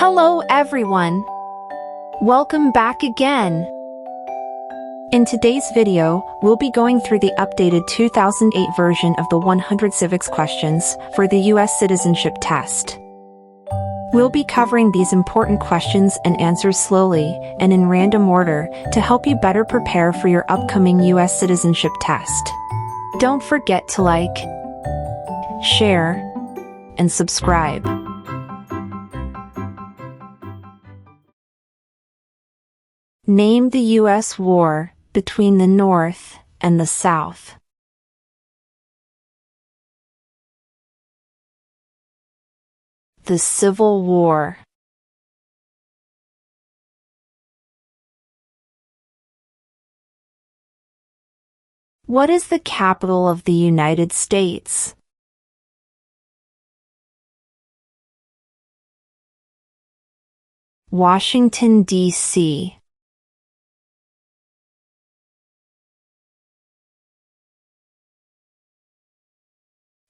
Hello everyone! Welcome back again! In today's video, we'll be going through the updated 2008 version of the 100 Civics Questions for the U.S. Citizenship Test. We'll be covering these important questions and answers slowly and in random order to help you better prepare for your upcoming U.S. Citizenship Test. Don't forget to like, share, and subscribe. Name the U.S. war between the North and the South. The Civil War. What is the capital of the United States? Washington, D.C.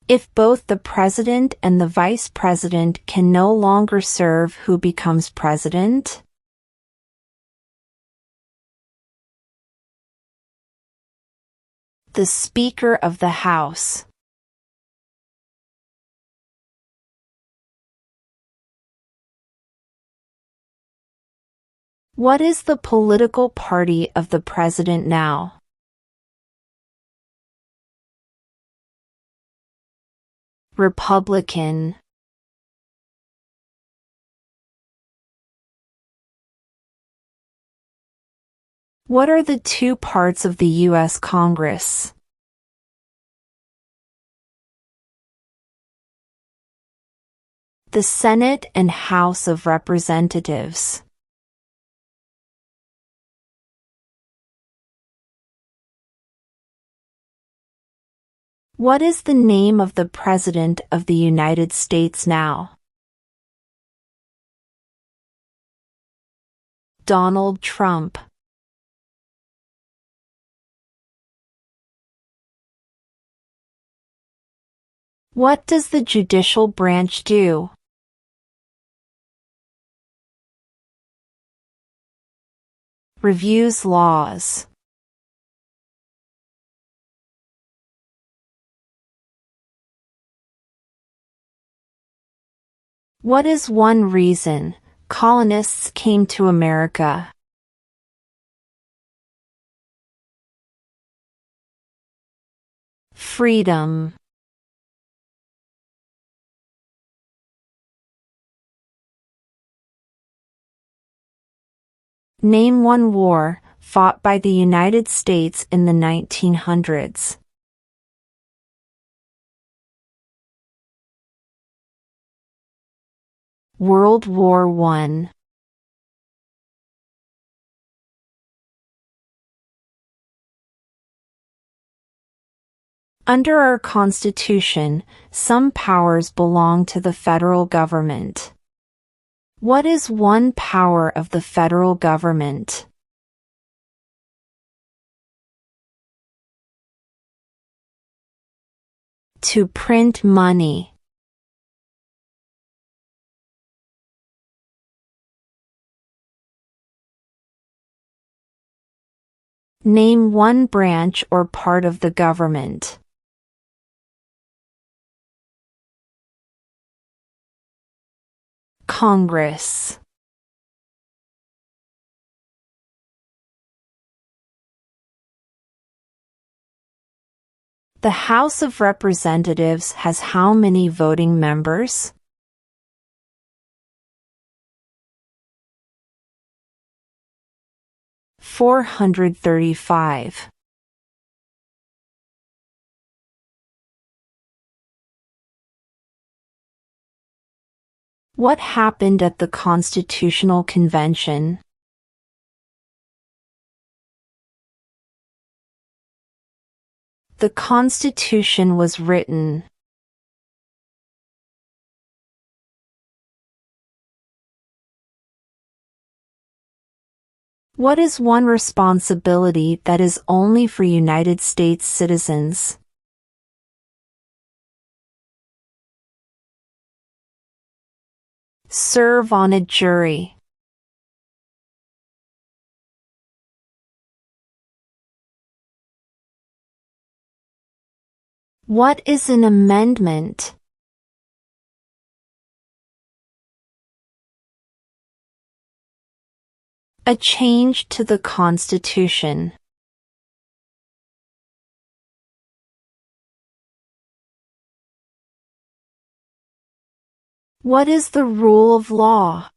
If both the president and the vice president can no longer serve, who becomes president? The Speaker of the House. What is the political party of the president now? Republican. What are the two parts of the U.S. Congress? The Senate and House of Representatives. What is the name of the President of the United States now? Donald Trump. What does the judicial branch do? Reviews laws. What is one reason colonists came to America? Freedom. Name one war fought by the United States in the 1900s. World War I. Under our Constitution, some powers belong to the federal government. What is one power of the federal government? To print money. Name one branch or part of the government. Congress. The House of Representatives has how many voting members? 435. What happened at the Constitutional Convention? The Constitution was written. What is one responsibility that is only for United States citizens? Serve on a jury. What is an amendment? A change to the Constitution. What is the rule of law?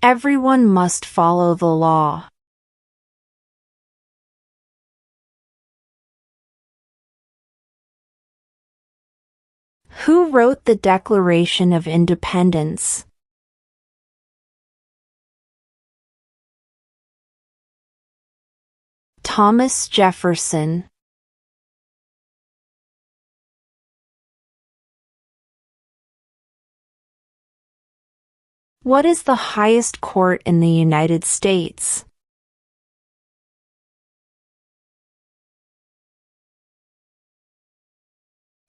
Everyone must follow the law. Who wrote the Declaration of Independence? Thomas Jefferson. What is the highest court in the United States?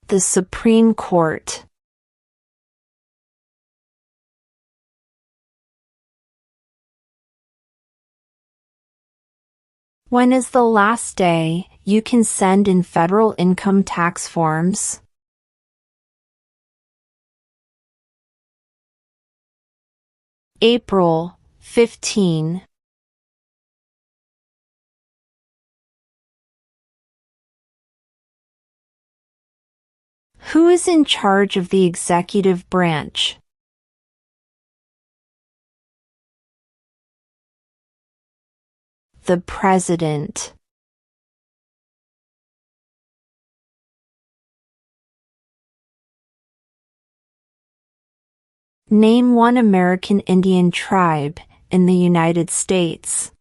The Supreme Court. When is the last day you can send in federal income tax forms? April 15. Who is in charge of the executive branch? The President. Name one American Indian tribe in the United States.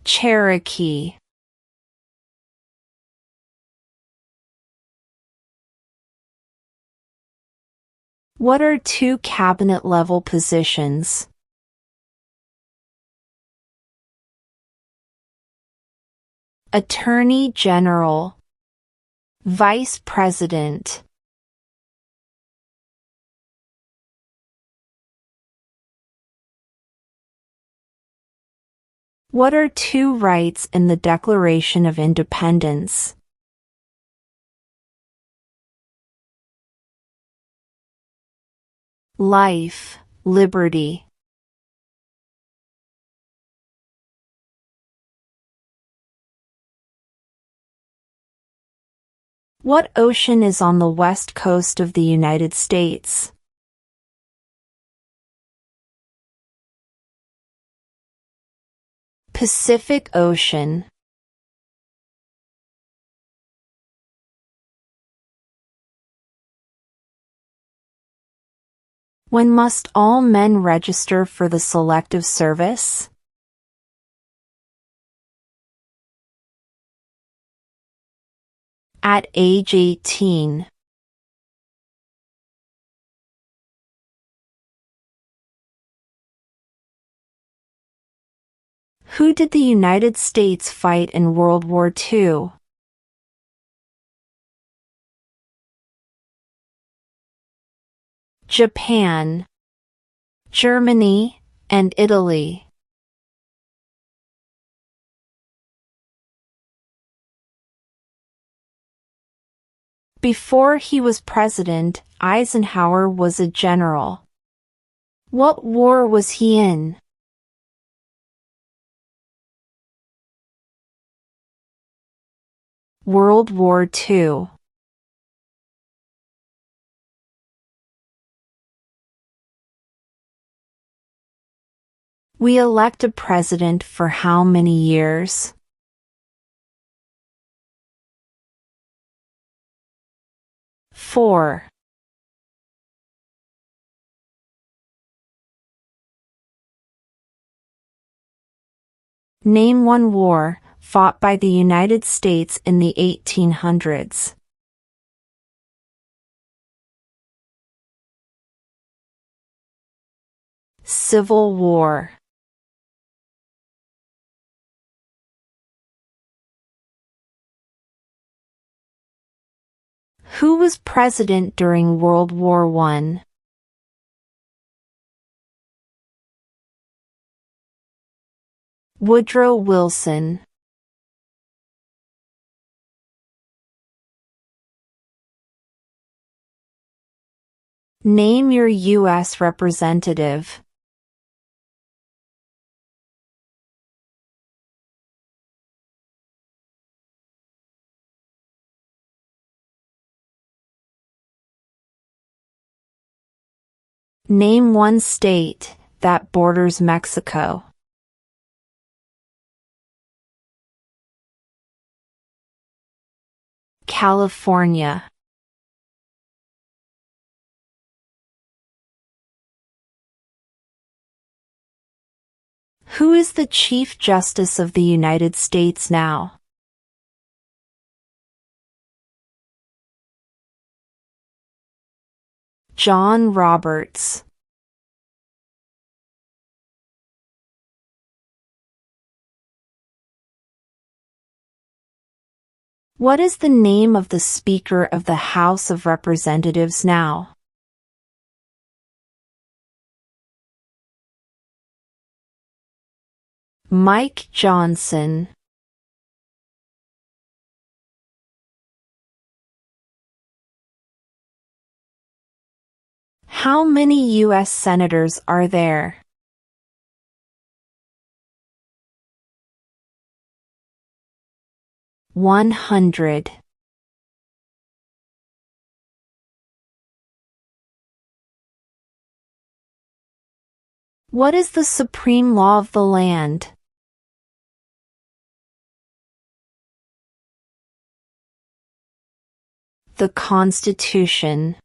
Cherokee. What are two cabinet-level positions? Attorney General. Vice President. What are two rights in the Declaration of Independence? Life, liberty. What ocean is on the west coast of the United States? Pacific Ocean. When must all men register for the Selective Service? At age 18. Who did the United States fight in World War II? Japan, Germany, and Italy. Before he was president, Eisenhower was a general. What war was he in? World War II. We elect a president for how many years? 4. Name one war fought by the United States in the 1800s. Civil War. Who was president during World War I? Woodrow Wilson. Name your U.S. representative. Name one state that borders Mexico. California. Who is the Chief Justice of the United States now? John Roberts. What is the name of the Speaker of the House of Representatives now? Mike Johnson. How many U.S. senators are there? $100. What is the supreme law of the land? The Constitution.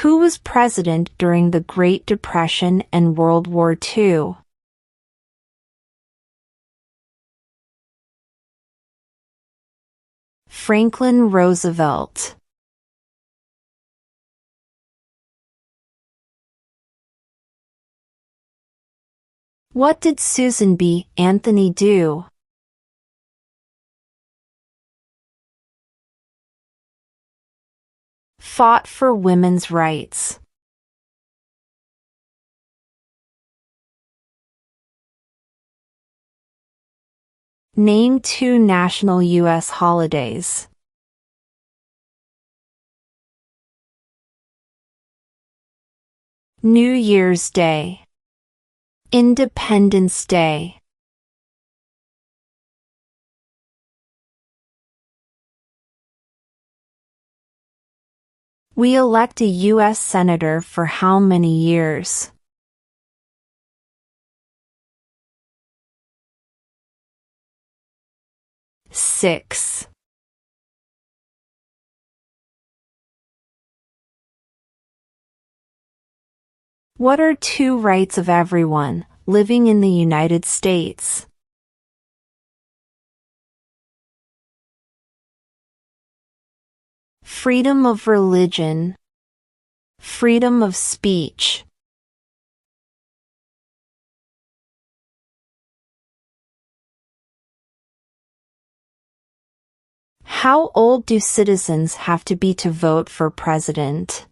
Who was president during the Great Depression and World War II? Franklin Roosevelt. What did Susan B. Anthony do? Fought for women's rights. Name two national U.S. holidays. New Year's Day. Independence Day. We elect a U.S. Senator for how many years? Six. What are two rights of everyone living in the United States? Freedom of religion. Freedom of speech. How old do citizens have to be to vote for president?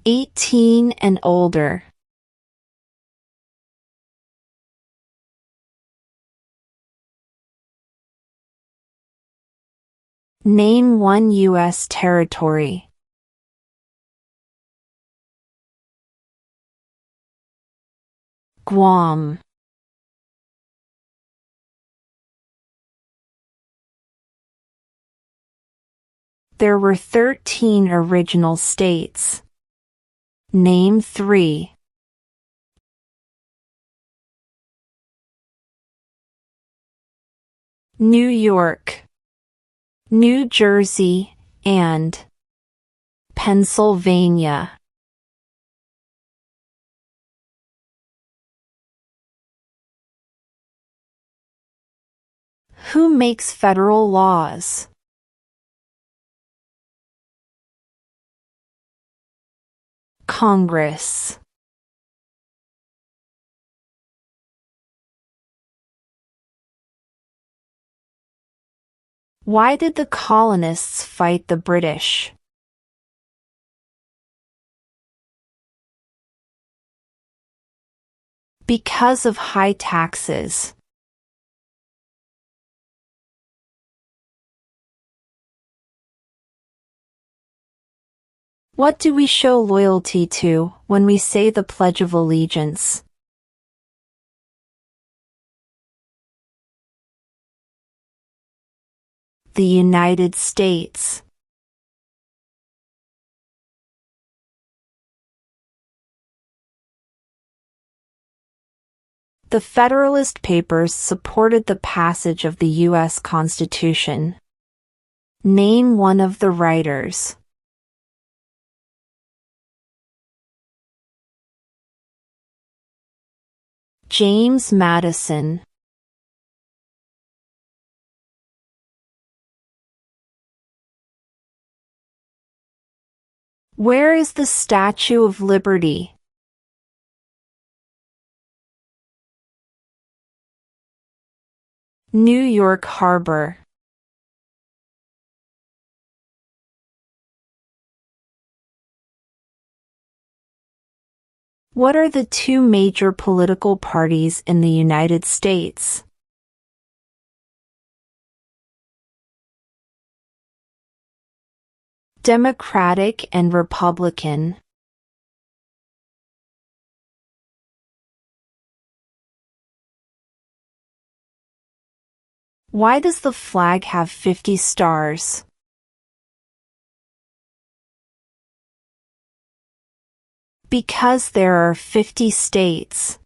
18 and older. Name one U.S. territory. Guam. There were 13 original states. Name three. New York, New Jersey, and Pennsylvania. Who makes federal laws? Congress. Why did the colonists fight the British? Because of high taxes. What do we show loyalty to when we say the Pledge of Allegiance? The United States. The Federalist Papers supported the passage of the U.S. Constitution. Name one of the writers. James Madison. Where is the Statue of Liberty? New York Harbor. What are the two major political parties in the United States? Democratic and Republican. Why does the flag have 50 stars? Because there are 50 states.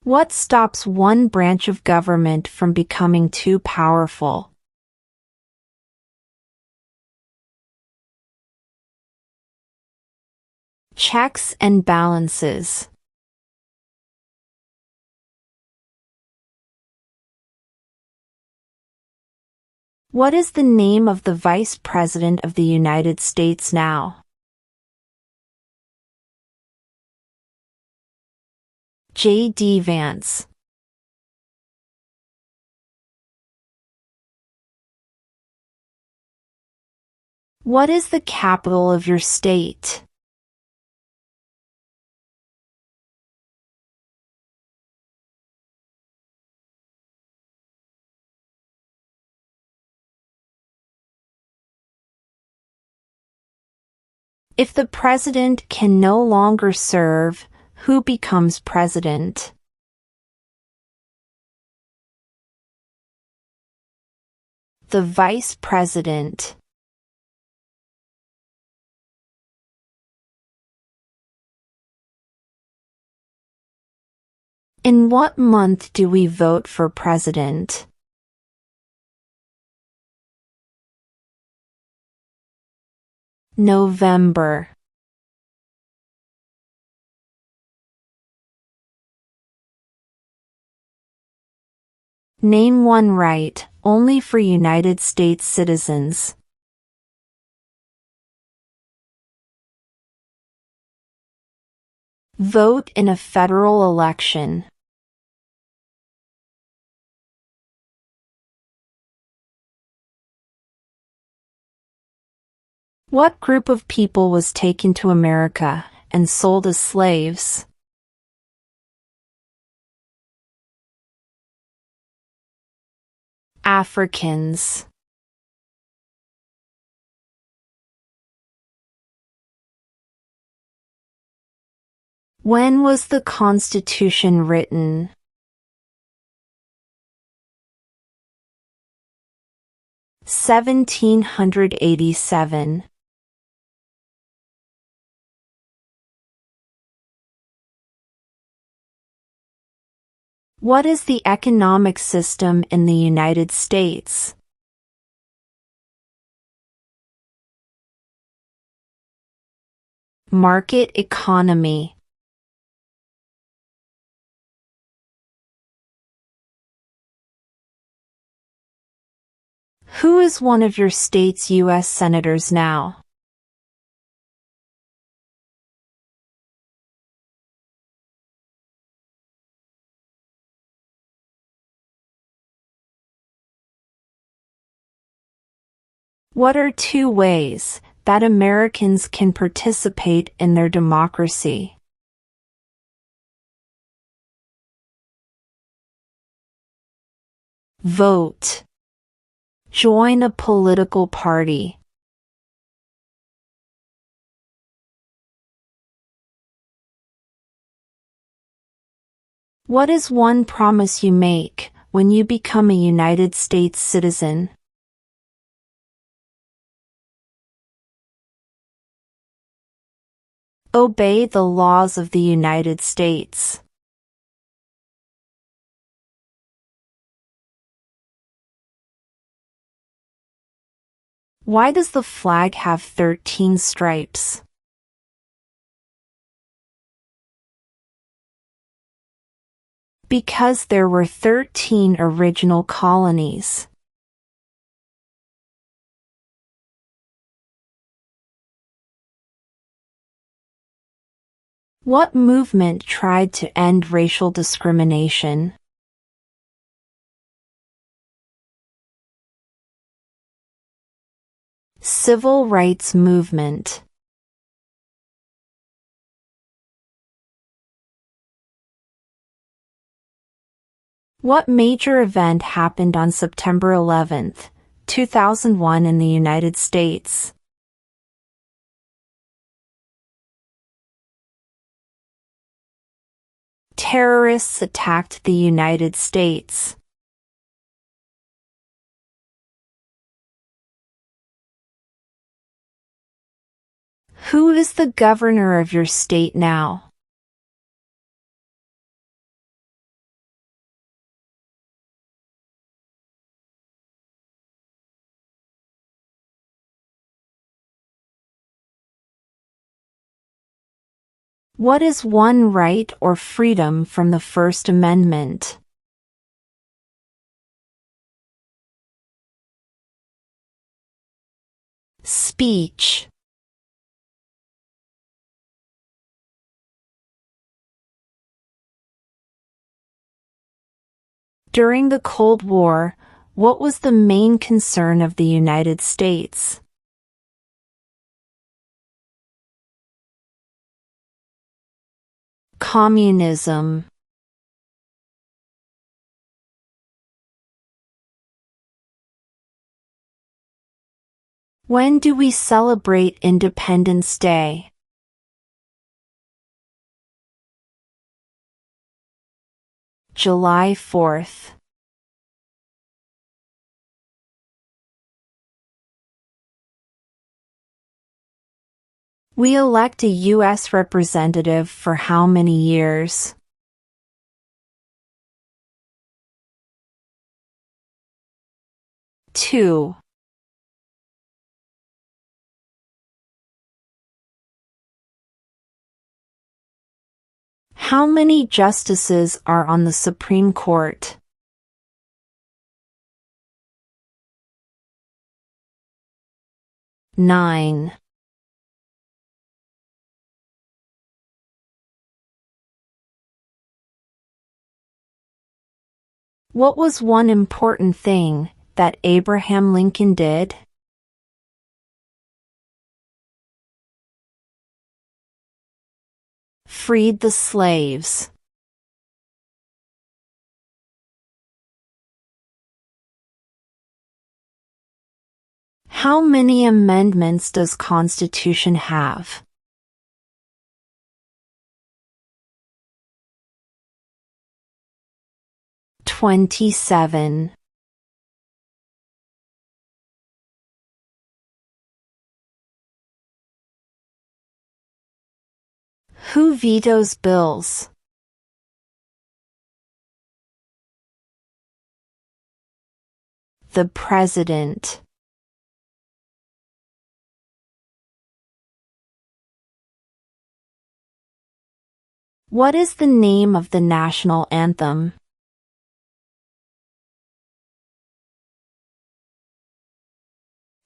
What stops one branch of government from becoming too powerful? Checks and balances. What is the name of the Vice President of the United States now? J.D. Vance. What is the capital of your state? If the president can no longer serve, who becomes president? The vice president. In what month do we vote for president? November. Name one right, only for United States citizens. Vote in a federal election. What group of people was taken to America and sold as slaves? Africans. When was the Constitution written? 1787. What is the economic system in the United States? Market economy. Who is one of your state's U.S. senators now? What are 2 ways that Americans can participate in their democracy? Vote. Join a political party. What is one promise you make when you become a United States citizen? Obey the laws of the United States. Why does the flag have 13 stripes? Because there were 13 original colonies. What movement tried to end racial discrimination? Civil rights movement. What major event happened on September 11, 2001 in the United States? Terrorists attacked the United States. Who is the governor of your state now? What is one right or freedom from the First Amendment? Speech. During the Cold War, what was the main concern of the United States? Communism. When do we celebrate Independence Day? July 4th. We elect a U.S. representative for how many years? 2. How many justices are on the Supreme Court? 9. What was one important thing that Abraham Lincoln did? Freed the slaves. How many amendments does Constitution have? 27. Who vetoes bills? The President. What is the name of the national anthem?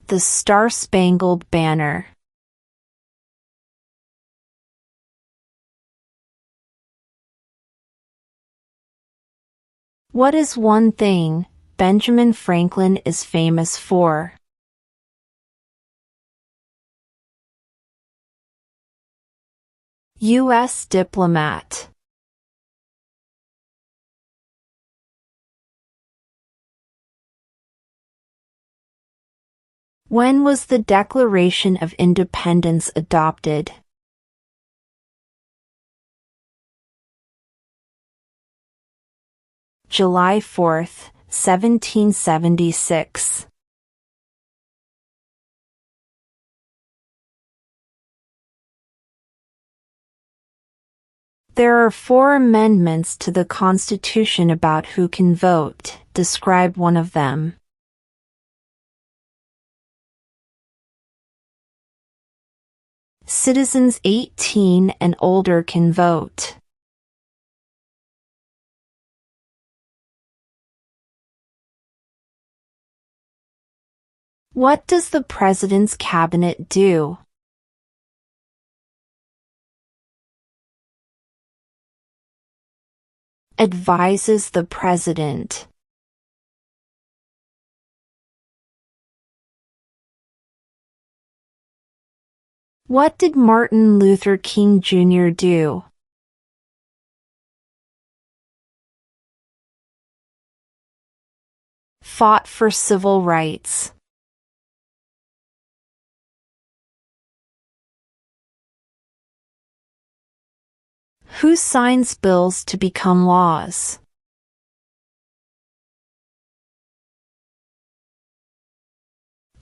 The Star-Spangled Banner. What is one thing Benjamin Franklin is famous for? U.S. diplomat. When was the Declaration of Independence adopted? July 4, 1776. There are 4 amendments to the Constitution about who can vote. Describe one of them. Citizens 18 and older can vote. What does the President's Cabinet do? Advises the President. What did Martin Luther King Jr. do? Fought for civil rights. Who signs bills to become laws?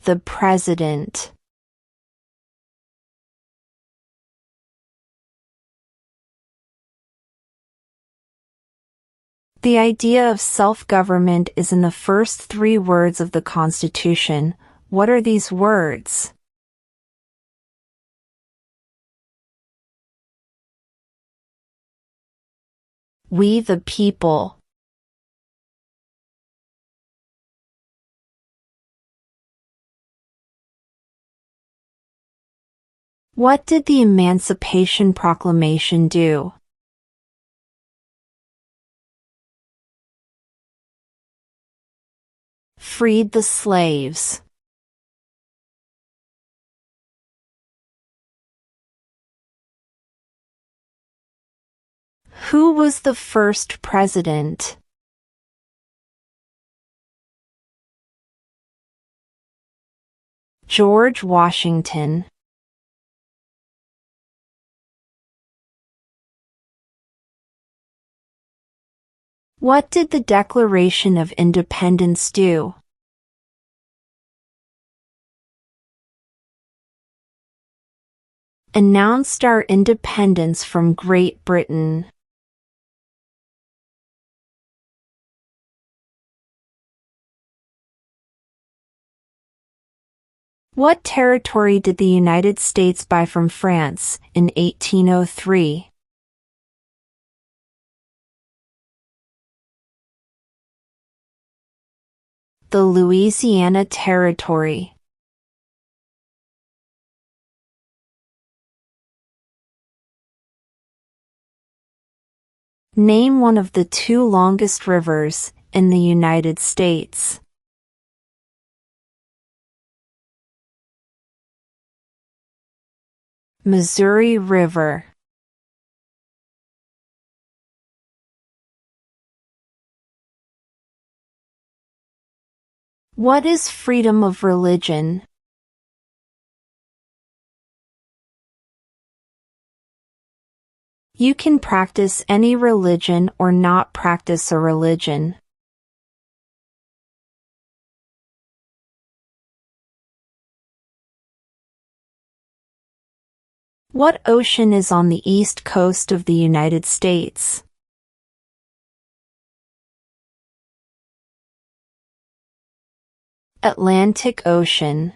The President. The idea of self-government is in the first 3 words of the Constitution. What are these words? We the people. What did the Emancipation Proclamation do? Freed the slaves. Who was the first president? George Washington. What did the Declaration of Independence do? Announced our independence from Great Britain. What territory did the United States buy from France in 1803? The Louisiana Territory. Name one of the 2 longest rivers in the United States. Missouri River. What is freedom of religion? You can practice any religion or not practice a religion. What ocean is on the east coast of the United States? Atlantic Ocean.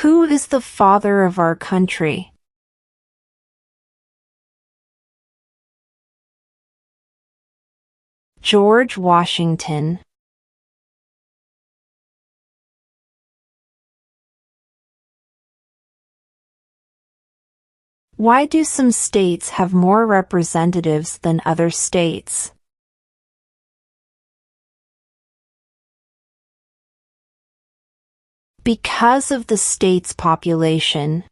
Who is the father of our country? George Washington. Why do some states have more representatives than other states? Because of the state's population.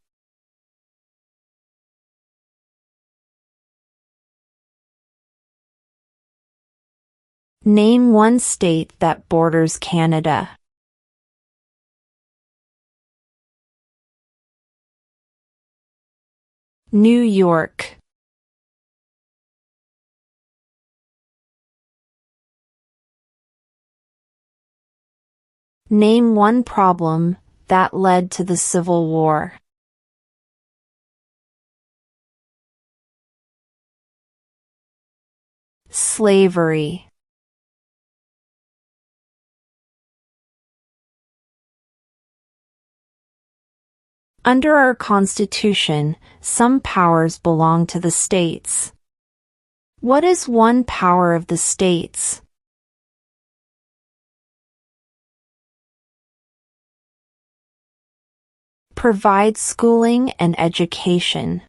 Name one state that borders Canada. New York. Name one problem that led to the Civil War. Slavery. Under our Constitution, some powers belong to the states. What is one power of the states? Provide schooling and education.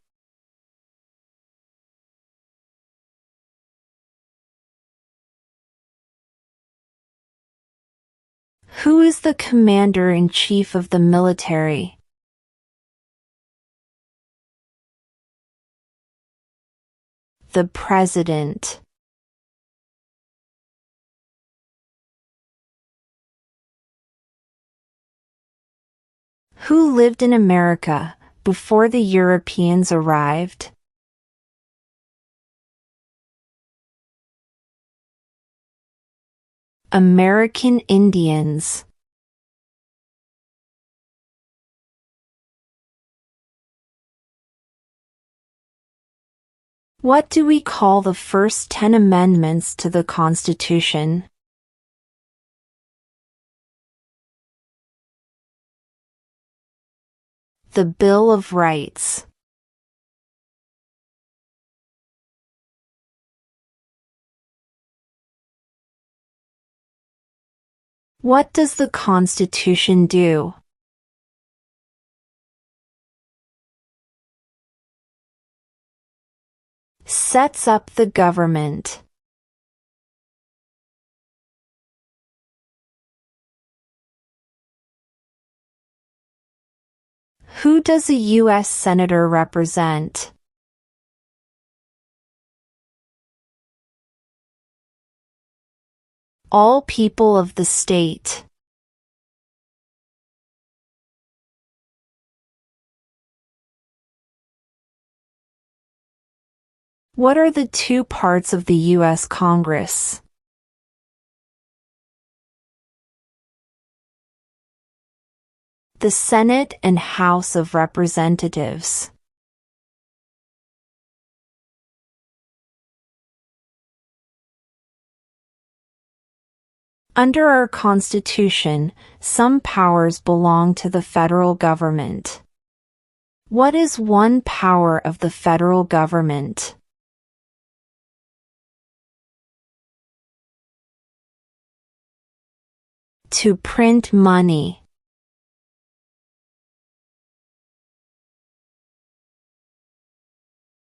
Who is the commander-in-chief of the military? The President. Who lived in America before the Europeans arrived? American Indians. What do we call the first 10 amendments to the Constitution? The Bill of Rights. What does the Constitution do? Sets up the government. Who does a U.S. Senator represent? All people of the state. What are the two parts of the U.S. Congress? The Senate and House of Representatives. Under our Constitution, some powers belong to the federal government. What is one power of the federal government? To print money.